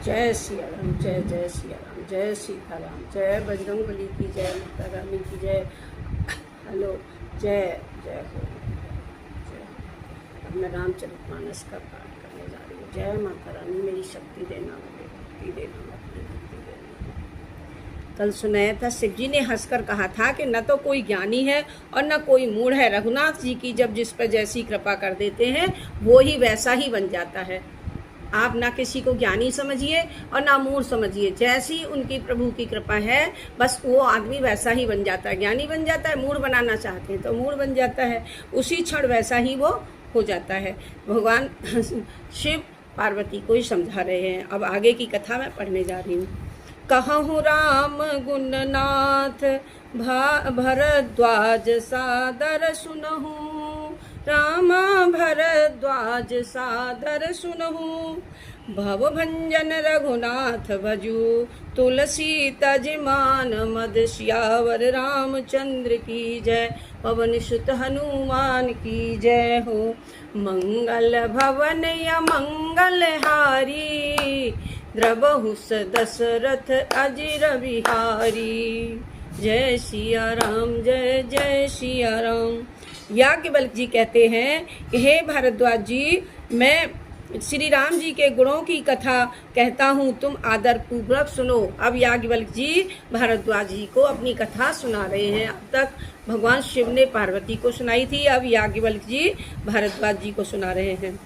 जय सिया राम, जय जय सिया राम, जय सीताराम, जय बजरंगबली की जय, माता रानी की जय। हेलो, जय जय हो, जय। अब मैं रामचरितमानस का पाठ करने जा रही हूँ। जय माता रानी, मेरी शक्ति देना, मुझे भक्ति देना, अपनी भक्ति देना। कल सुनाया था, शिव जी ने हंसकर कहा था कि न तो कोई ज्ञानी है और न कोई मूढ़ है। रघुनाथ जी की जब जिस पर जैसी कृपा कर देते हैं वो ही वैसा ही बन जाता है। आप ना किसी को ज्ञानी समझिए और ना मूढ़ समझिए, जैसी उनकी प्रभु की कृपा है बस वो आदमी वैसा ही बन जाता है। ज्ञानी बन जाता है, मूढ़ बनाना चाहते हैं तो मूढ़ बन जाता है, उसी क्षण वैसा ही वो हो जाता है। भगवान शिव पार्वती को ही समझा रहे हैं। अब आगे की कथा मैं पढ़ने जा रही हूँ। कहूँ राम गुणनाथ भरद्वाज सादर सुनहूँ, राम भरद्वाज सादर सुनहूँ। भव भंजन रघुनाथ भजू, तुलसी तजमान मद सियावर रामचंद्र की जय। पवन सुत हनुमान की जय हो। मंगल भवन या मंगल हारी, द्रवहु दशरथ अजिर बिहारी। जय सिया राम, जय जय सिया राम। याज्ञवल्क्य जी कहते हैं कि हे भारद्वाज जी, मैं श्री राम जी के गुणों की कथा कहता हूँ, तुम आदर पूर्वक सुनो। अब याज्ञवल्क्य जी भारद्वाज जी को अपनी कथा सुना रहे हैं। अब तक भगवान शिव ने पार्वती को सुनाई थी, अब याज्ञवल्क्य जी भारद्वाज जी को सुना रहे हैं।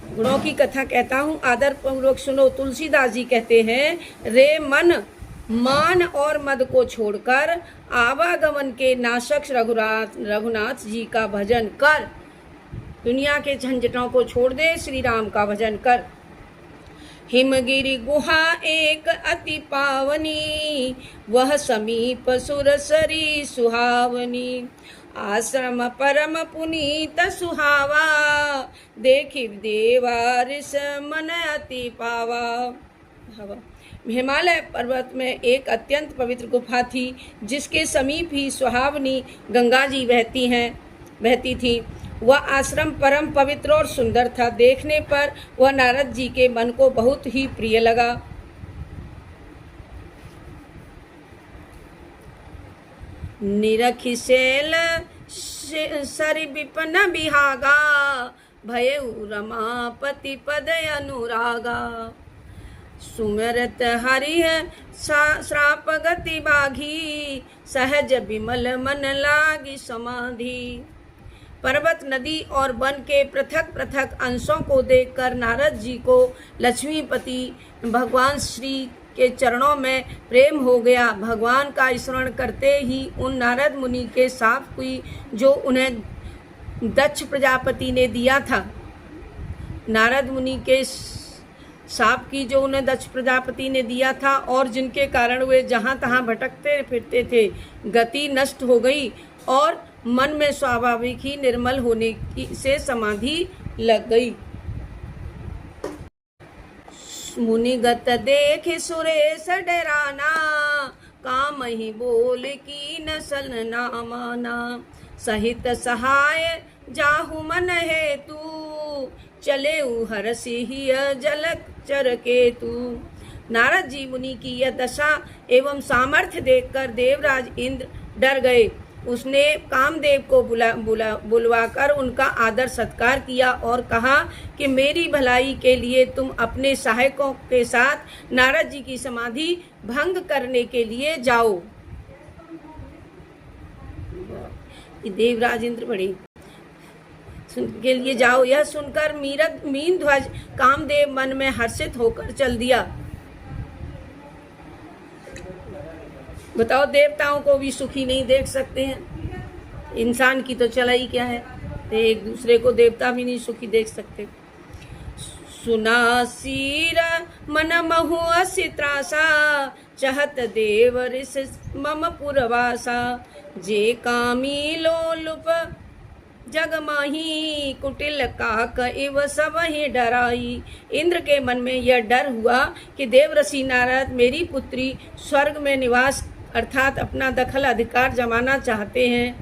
गुणों की कथा कहता हूँ, आदर पूर्वक सुनो। तुलसीदास जी कहते हैं, रे मन मान और मद को छोड़कर आवागमन के नाशक रघुनाथ जी का भजन कर। दुनिया के झंझटों को छोड़ दे, श्री राम का भजन कर। हिमगिरि गुहा एक अति पावनी, वह समीप सुरसरी सुहावनी। आश्रम परम पुनीत सुहावा, देखि देवा ऋष मन अति पावा। हिमालय पर्वत में एक अत्यंत पवित्र गुफा थी, जिसके समीप ही सुहावनी गंगा जी बहती थी। वह आश्रम परम पवित्र और सुंदर था। देखने पर वह नारद जी के मन को बहुत ही प्रिय लगा। निरखि शैल सरि विपन बिहागा, भयउ रमापति पद अनुरागा। सुमिरत हरि श्राप गति बाघी, सहज विमल मन लागी समाधि। पर्वत, नदी और वन के पृथक पृथक अंशों को देखकर नारद जी को लक्ष्मीपति भगवान श्री के चरणों में प्रेम हो गया। भगवान का स्मरण करते ही उन नारद मुनि के शाप हुई, जो उन्हें दक्ष प्रजापति ने दिया था। नारद मुनि के शाप की जो उन्हें दक्ष प्रजापति ने दिया था, और जिनके कारण वे जहाँ तहाँ भटकते फिरते थे, गति नष्ट हो गई और मन में स्वाभाविक ही निर्मल होने की से समाधि लग गई। मुनिगत देख सुरेश डराना, काम ही बोल की नसल ना माना। सहित सहाय जाहु मन हेतु, चले हर सिहिय जलक चर केतु। नारद जी मुनि की यह दशा एवं सामर्थ्य देखकर देवराज इंद्र डर गए। उसने कामदेव को बुलवाकर उनका आदर सत्कार किया और कहा कि मेरी भलाई के लिए तुम अपने सहायकों के साथ नारद जी की समाधि भंग करने के लिए जाओ। देवराज इंद्र बड़ी के लिए जाओ। यह सुनकर मीन ध्वज कामदेव मन में हर्षित होकर चल दिया। बताओ, देवताओं को भी सुखी नहीं देख सकते हैं, इंसान की तो चला ही क्या है। एक दूसरे को देवता भी नहीं सुखी देख सकते। सुना सीर मन महु असी त्रासा, चहत देव ऋष मम पुरवासा। जे कामी लोलुप जग माही, कुटिल काक इव सब ही डराई। इंद्र के मन में यह डर हुआ कि देवऋषि नारद मेरी पुत्री स्वर्ग में निवास अर्थात अपना दखल अधिकार जमाना चाहते हैं।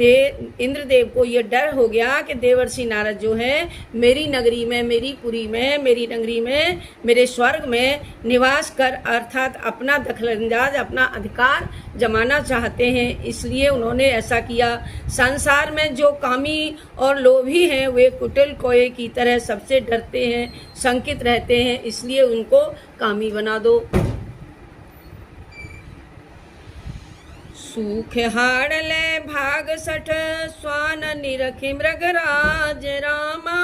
इंद्रदेव को ये डर हो गया कि देवर्षि नारद जो है मेरी नगरी में, मेरी पुरी में, मेरी नगरी में, मेरे स्वर्ग में निवास कर अर्थात अपना दखलंदाज, अपना अधिकार जमाना चाहते हैं, इसलिए उन्होंने ऐसा किया। संसार में जो कामी और लोभी हैं वे कुटिल कोए की तरह सबसे डरते हैं, शंकित रहते हैं, इसलिए उनको कामी बना दो। सूख हाड़ले भाग सठ स्वान निरखी मृगराज, रामा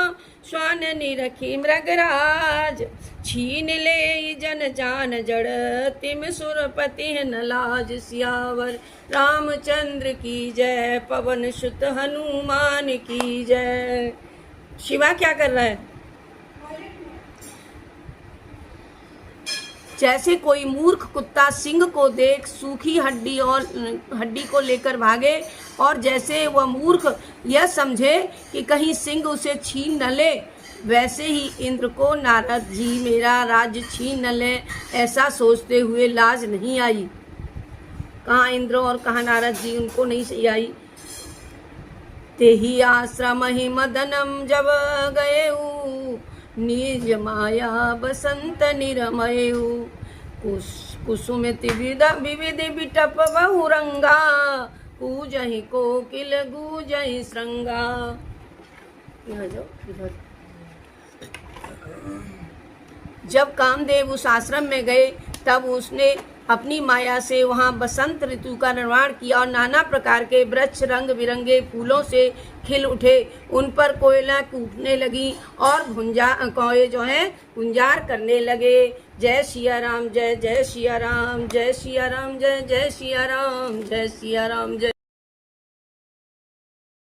स्वान निरखी मृगराज, छीन ले जन जान जड़, तिम सुरपति न लाज, सियावर रामचंद्र की जय, पवन सुत हनुमान की जय। शिवा क्या कर रहा है? जैसे कोई मूर्ख कुत्ता सिंह को देख सूखी हड्डी को लेकर भागे, और जैसे वह मूर्ख यह समझे कि कहीं सिंह उसे छीन न ले, वैसे ही इंद्र को नारद जी मेरा राज्य छीन न ले ऐसा सोचते हुए लाज नहीं आई। कहाँ इंद्र और कहाँ नारद जी, उनको नहीं सही आई। तेहि आश्रम ही मदनम जब गए, निज माया बसंत निरमयु, कुसुमित विविध बिटप बहुरंगा, पूजहि कोकिल गूजहि श्रृंगा। जब कामदेव उस आश्रम में गए तब उसने अपनी माया से वहाँ बसंत ऋतु का निर्माण किया और नाना प्रकार के वृक्ष रंग बिरंगे फूलों से खिल उठे, उन पर कोयला कूटने लगी और कोये जो है गुंजार करने लगे। जय सिया राम, जय जय सिया राम, जय सिया राम, जय जय सिया राम, जय सिया राम, जय।